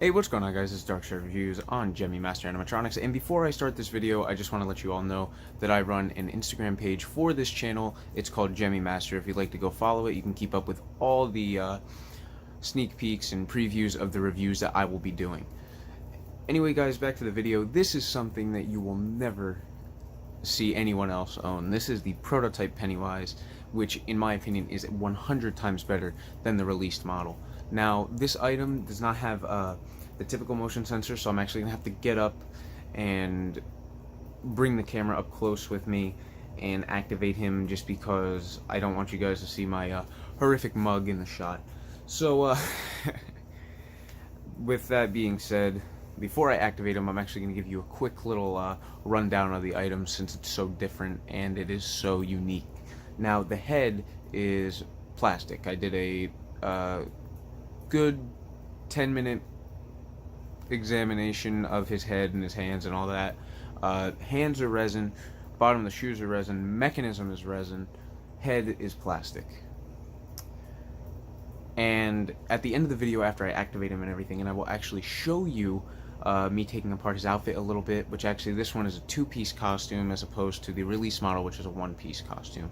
Hey, what's going on, guys? It's Darkside Reviews on Gemmy Master Animatronics, and before I start this video, I just want to let you all know that I run an Instagram page for this channel. It's called Gemmy Master. If you'd like to go follow it, you can keep up with all the sneak peeks and previews of the reviews that I will be doing. Anyway, guys, back to the video. This is something that you will never see anyone else own. This is the prototype Pennywise, which in my opinion is 100 times better than the released model. Now, this item does not have the typical motion sensor, so I'm actually going to have to get up and bring the camera up close with me and activate him, just because I don't want you guys to see my horrific mug in the shot. So, with that being said, before I activate him, I'm actually going to give you a quick little rundown of the item, since it's so different and it is so unique. Now, the head is plastic. I did a good 10-minute examination of his head and his hands and all that. Hands are resin, bottom of the shoes are resin, mechanism is resin, head is plastic. And at the end of the video, after I activate him and everything, and I will actually show you me taking apart his outfit a little bit, which actually this one is a two-piece costume as opposed to the release model, which is a one-piece costume.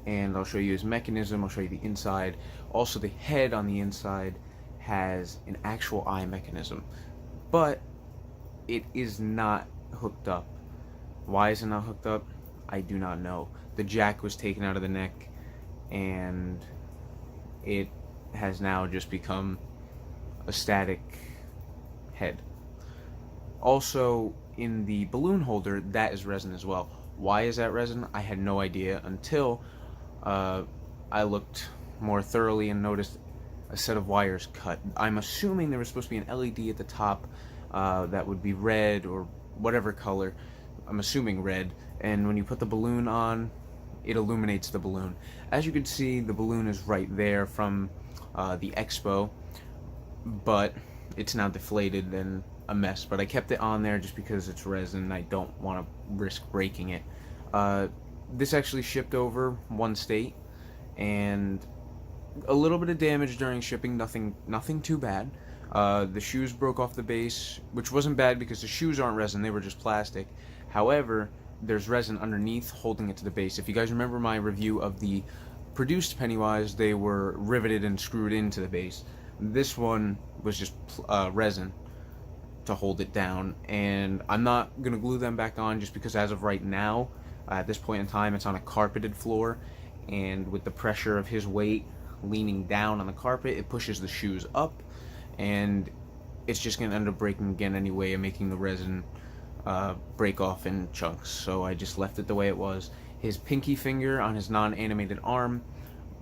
And I'll show you his mechanism, I'll show you the inside. Also, the head on the inside has an actual eye mechanism, but it is not hooked up. Why is it not hooked up? I do not know. The jack was taken out of the neck, and it has now just become a static head. Also, in the balloon holder, that is resin as well. Why is that resin? I had no idea until I looked more thoroughly and noticed a set of wires cut. I'm assuming there was supposed to be an LED at the top that would be red or whatever color. I'm assuming red, and when you put the balloon on, it illuminates the balloon. As you can see, the balloon is right there from the expo, but it's now deflated and a mess. But I kept it on there just because it's resin. I don't want to risk breaking it. This actually shipped over one state, and a little bit of damage during shipping, nothing too bad. The shoes broke off the base, which wasn't bad because the shoes aren't resin, they were just plastic. However, there's resin underneath holding it to the base. If you guys remember my review of the produced Pennywise, they were riveted and screwed into the base. This one was just resin to hold it down, and I'm not going to glue them back on just because as of right now, at this point in time, it's on a carpeted floor, and with the pressure of his weight leaning down on the carpet, it pushes the shoes up, and it's just going to end up breaking again anyway and making the resin break off in chunks. So I just left it the way it was. His pinky finger on his non-animated arm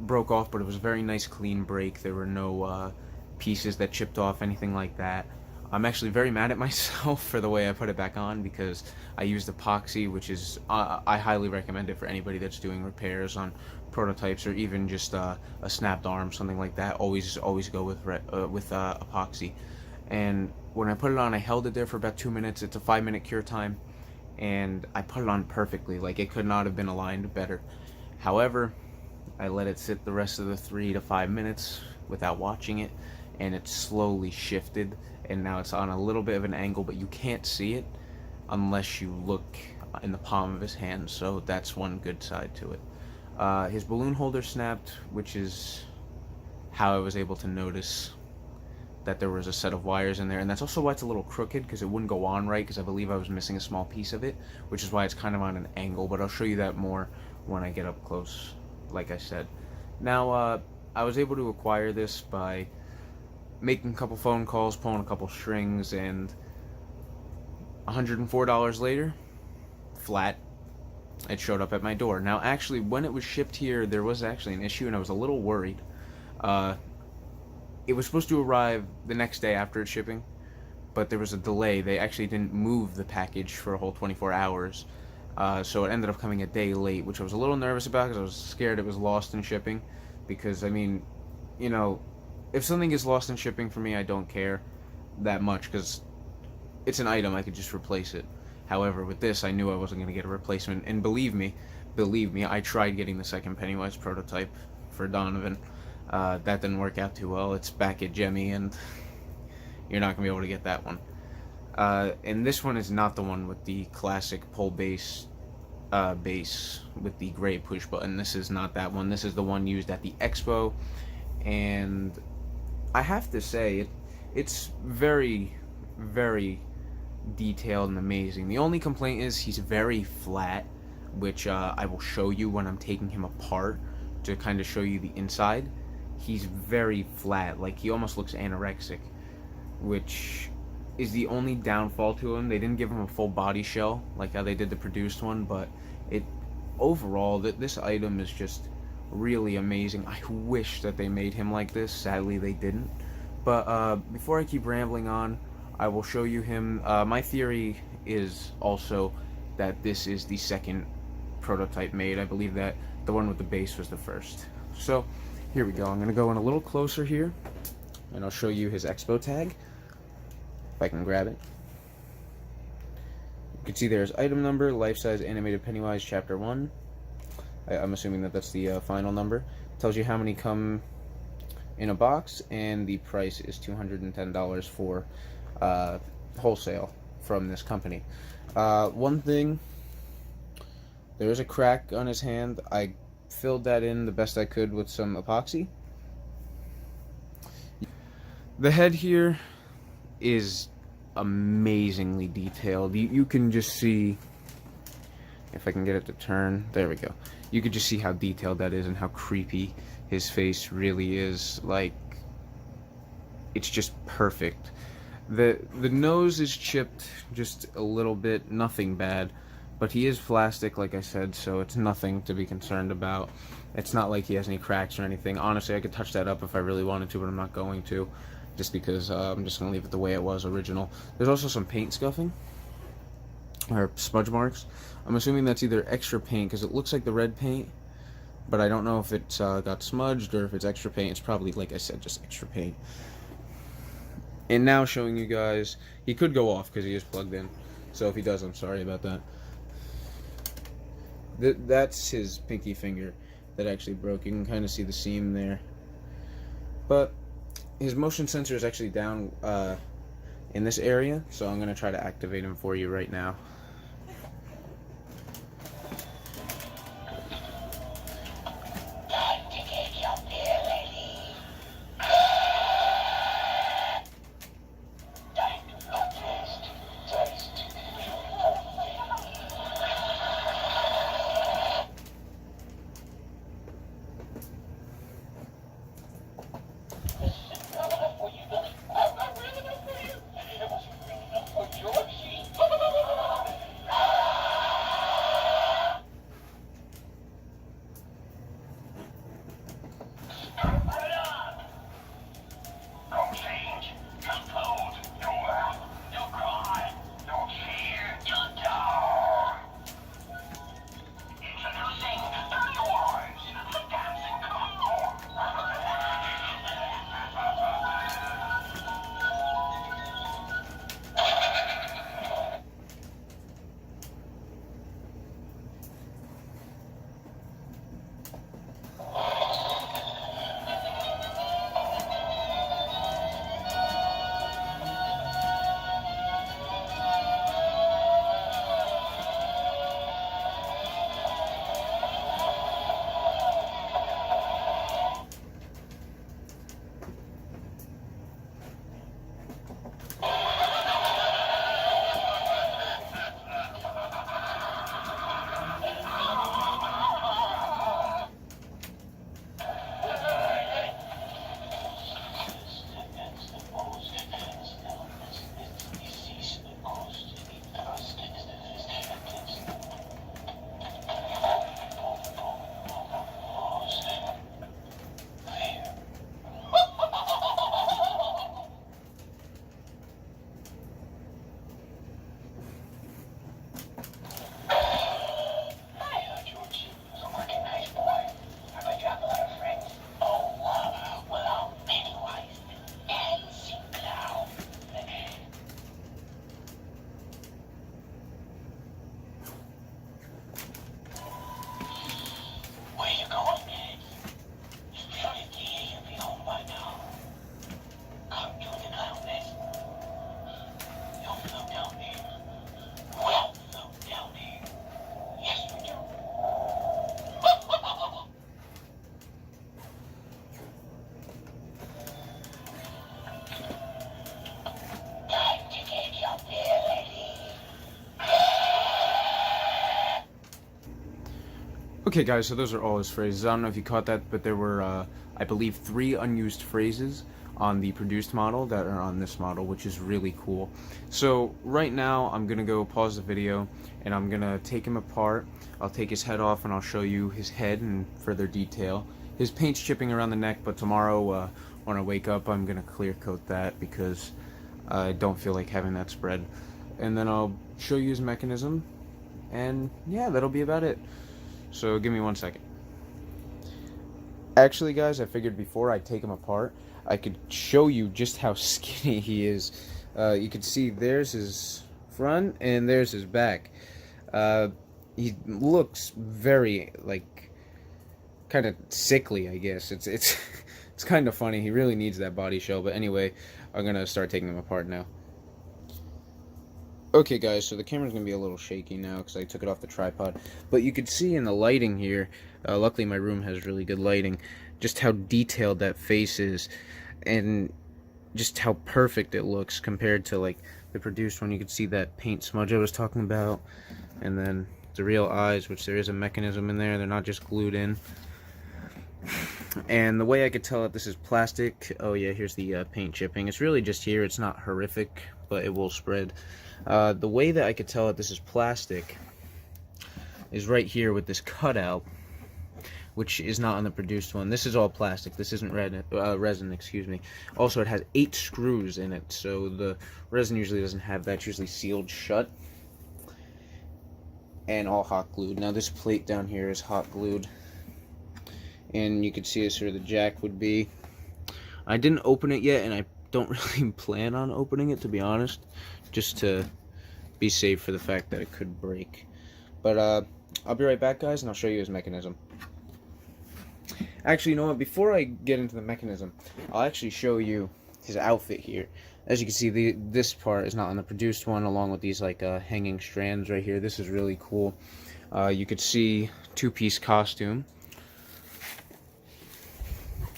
broke off, but it was a very nice clean break. There were no pieces that chipped off, anything like that. I'm actually very mad at myself for the way I put it back on, because I used epoxy, which is I highly recommend it for anybody that's doing repairs on prototypes or even just a snapped arm, something like that. Always go with epoxy. And when I put it on, I held it there for about 2 minutes. It's a 5-minute cure time, and I put it on perfectly. Like, it could not have been aligned better. However, I let it sit the rest of the 3 to 5 minutes without watching it, and it slowly shifted, and now it's on a little bit of an angle, but you can't see it unless you look in the palm of his hand. So that's one good side to it. His balloon holder snapped, which is how I was able to notice that there was a set of wires in there, and that's also why it's a little crooked, because it wouldn't go on right, because I believe I was missing a small piece of it, which is why it's kind of on an angle, but I'll show you that more when I get up close, like I said. Now, I was able to acquire this by making a couple phone calls, pulling a couple strings, and $104 later, flat, it showed up at my door. Now, actually, when it was shipped here, there was actually an issue, and I was a little worried. It was supposed to arrive the next day after its shipping, but there was a delay. They actually didn't move the package for a whole 24 hours, so it ended up coming a day late, which I was a little nervous about because I was scared it was lost in shipping. Because, I mean, you know, if something is lost in shipping for me, I don't care that much, because it's an item, I could just replace it. However, with this, I knew I wasn't going to get a replacement, and believe me, I tried getting the second Pennywise prototype for Donovan. That didn't work out too well. It's back at Gemmy, and You're not going to be able to get that one. And this one is not the one with the classic pull base with the gray push button. This is not that one. This is the one used at the expo, and I have to say it's very, very detailed and amazing. The only complaint is he's very flat, which I will show you when I'm taking him apart to kind of show you the inside. He's very flat, like he almost looks anorexic, which is the only downfall to him. They didn't give him a full body shell like how they did the produced one, but overall this item is just really amazing. I wish that they made him like this. Sadly they didn't. But before I keep rambling on, I will show you him. My theory is also that this is the second prototype made. I believe that the one with the base was the first. So here we go. I'm going to go in a little closer here, and I'll show you his expo tag. If I can grab it. You can see there's item number, life-size animated Pennywise chapter 1. I'm assuming that that's the final number. Tells you how many come in a box, and the price is $210 for wholesale from this company. One thing, there is a crack on his hand. I filled that in the best I could with some epoxy. The head here is amazingly detailed. You can just see, if I can get it to turn, there we go. You could just see how detailed that is and how creepy his face really is. Like, it's just perfect. The nose is chipped just a little bit, nothing bad, but he is plastic, like I said, so it's nothing to be concerned about. It's not like he has any cracks or anything. Honestly, I could touch that up if I really wanted to, but I'm not going to, just because I'm just going to leave it the way it was original. There's also some paint scuffing, or smudge marks. I'm assuming that's either extra paint, because it looks like the red paint, but I don't know if it's got smudged or if it's extra paint. It's probably, like I said, just extra paint. And now showing you guys, he could go off because he is plugged in, so if he does, I'm sorry about that. That's his pinky finger that actually broke. You can kind of see the seam there. But his motion sensor is actually down in this area, so I'm going to try to activate him for you right now. Okay guys, so those are all his phrases. I don't know if you caught that, but there were, I believe, 3 unused phrases on the produced model that are on this model, which is really cool. So right now I'm gonna go pause the video and I'm gonna take him apart. I'll take his head off and I'll show you his head in further detail. His paint's chipping around the neck, but tomorrow when I wake up I'm gonna clear coat that because I don't feel like having that spread. And then I'll show you his mechanism, and yeah, that'll be about it. So give me 1 second. Actually guys, I figured before I take him apart I could show you just how skinny he is. You can see there's his front and there's his back. He looks very, like, kind of sickly, I guess. It's it's kind of funny. He really needs that body shell. But anyway, I'm gonna start taking him apart now. Okay guys, so the camera's going to be a little shaky now because I took it off the tripod, but you could see in the lighting here, luckily my room has really good lighting, just how detailed that face is, and just how perfect it looks compared to like the produced one. You could see that paint smudge I was talking about, and then the real eyes, which there is a mechanism in there, they're not just glued in. And the way I could tell that this is plastic, oh yeah, here's the paint chipping. It's really just here, it's not horrific, but it will spread. The way that I could tell that this is plastic is right here with this cutout, which is not on the produced one. This is all plastic. This isn't resin, excuse me. Also, it has 8 screws in it, so the resin usually doesn't have that. It's usually sealed shut and all hot glued. Now this plate down here is hot glued, and you can see this where the jack would be. I didn't open it yet, and I don't really plan on opening it, to be honest, just to be safe for the fact that it could break. But I'll be right back guys, and I'll show you his mechanism. Actually, you know what, before I get into the mechanism, I'll actually show you his outfit here. As you can see, this part is not on the produced one, along with these like hanging strands right here. This is really cool. You could see 2-piece costume.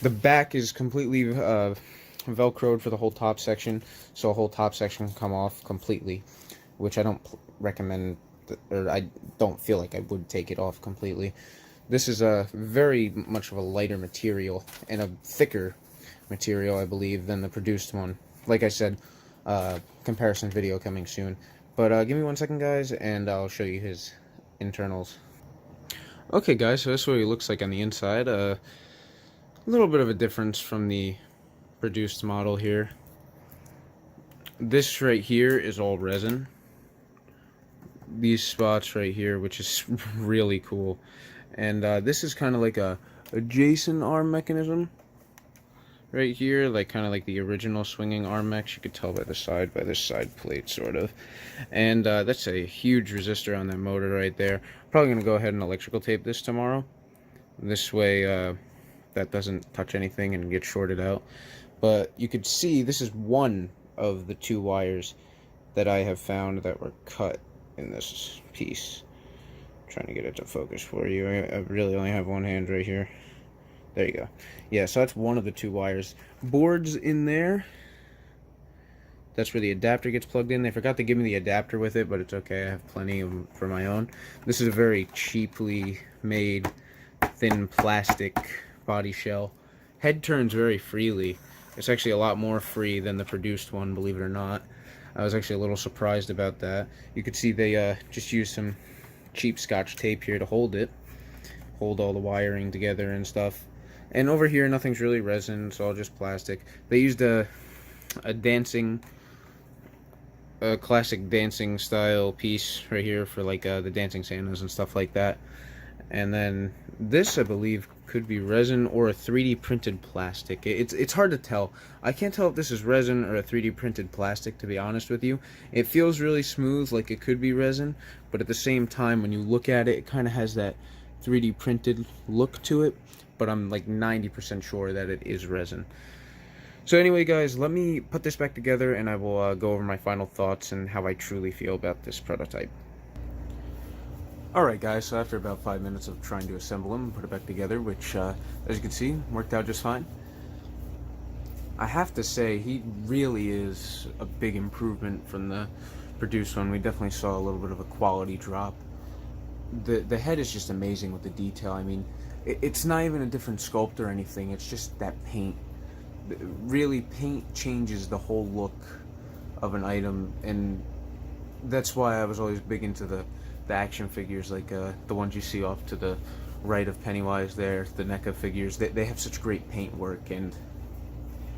The back is completely velcroed for the whole top section, so the whole top section can come off completely, which I don't recommend, or I don't feel like I would take it off completely. This is a very much of a lighter material and a thicker material, I believe, than the produced one. Like I said, comparison video coming soon. But give me 1 second guys, and I'll show you his internals. Okay guys, so this is what he looks like on the inside. A little bit of a difference from the produced model here. This right here is all resin. These spots right here, which is really cool. And this is kind of like a Jason arm mechanism right here, like kind of like the original swinging arm mechs. You could tell by this side plate sort of. And that's a huge resistor on that motor right there. Probably gonna go ahead and electrical tape this tomorrow. This way that doesn't touch anything and get shorted out. But you could see this is one of the 2 wires that I have found that were cut in this piece. I'm trying to get it to focus for you. I really only have one hand right here. There you go. Yeah, so that's one of the 2 wires. Boards in there. That's where the adapter gets plugged in. They forgot to give me the adapter with it, but it's okay. I have plenty of them for my own. This is a very cheaply made thin plastic body shell. Head turns very freely. It's actually a lot more free than the produced one, believe it or not. I was actually a little surprised about that. You could see they just used some cheap Scotch tape here to hold it. Hold all the wiring together and stuff. And over here, nothing's really resin, it's all just plastic. They used a classic dancing style piece right here for like the dancing Santas and stuff like that. And then this, I believe, could be resin or a 3D printed plastic. It's hard to tell. I can't tell if this is resin or a 3D printed plastic, to be honest with you. It feels really smooth, like it could be resin, but at the same time, when you look at it, it kind of has that 3D printed look to it, but I'm like 90% sure that it is resin. So anyway, guys, let me put this back together, and I will go over my final thoughts and how I truly feel about this prototype. Alright guys, so after about 5 minutes of trying to assemble him and put it back together, which, as you can see, worked out just fine. I have to say, he really is a big improvement from the produced one. We definitely saw a little bit of a quality drop. the head is just amazing with the detail. I mean, it's not even a different sculpt or anything. It's just that paint. Really, paint changes the whole look of an item, and that's why I was always big into the action figures, like the ones you see off to the right of Pennywise there, the NECA figures. They have such great paint work, and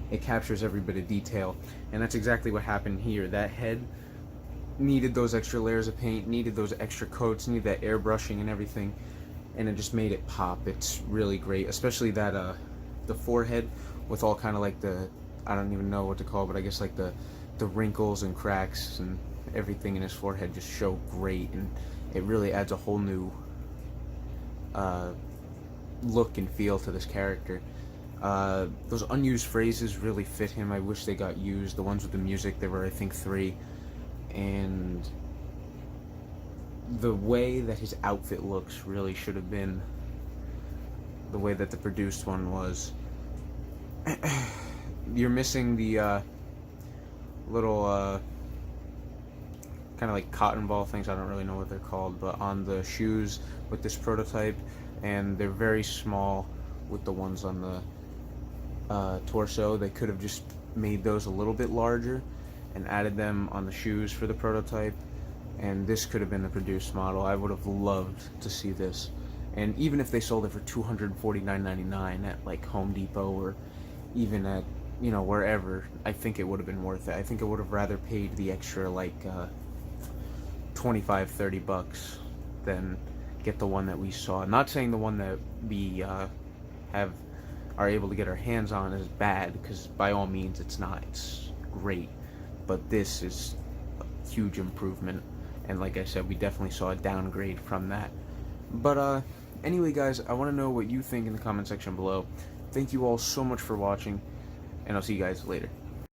it captures every bit of detail, and that's exactly what happened here. That head needed those extra layers of paint, needed those extra coats, needed that airbrushing and everything, and it just made it pop. It's really great, especially that the forehead with all kind of like the, I don't even know what to call it, but I guess like the wrinkles and cracks and everything in his forehead just show great, and it really adds a whole new look and feel to this character. Those unused phrases really fit him. I wish they got used. The ones with the music, there were I think 3, and the way that his outfit looks really should have been the way that the produced one was. You're missing the little kind of like cotton ball things, I don't really know what they're called, but on the shoes with this prototype, and they're very small with the ones on the torso. They could have just made those a little bit larger and added them on the shoes for the prototype, and this could have been the produced model. I would have loved to see this, and even if they sold it for $249.99 at like Home Depot or even at, you know, wherever, I think it would have been worth it. I think I would have rather paid the extra like $25-30 than get the one that we saw. Not saying the one that we are able to get our hands on is bad, because by all means it's not. It's great, but this is a huge improvement, and like I said, we definitely saw a downgrade from that. But anyway guys, I want to know what you think in the comment section below. Thank you all so much for watching, and I'll see you guys later.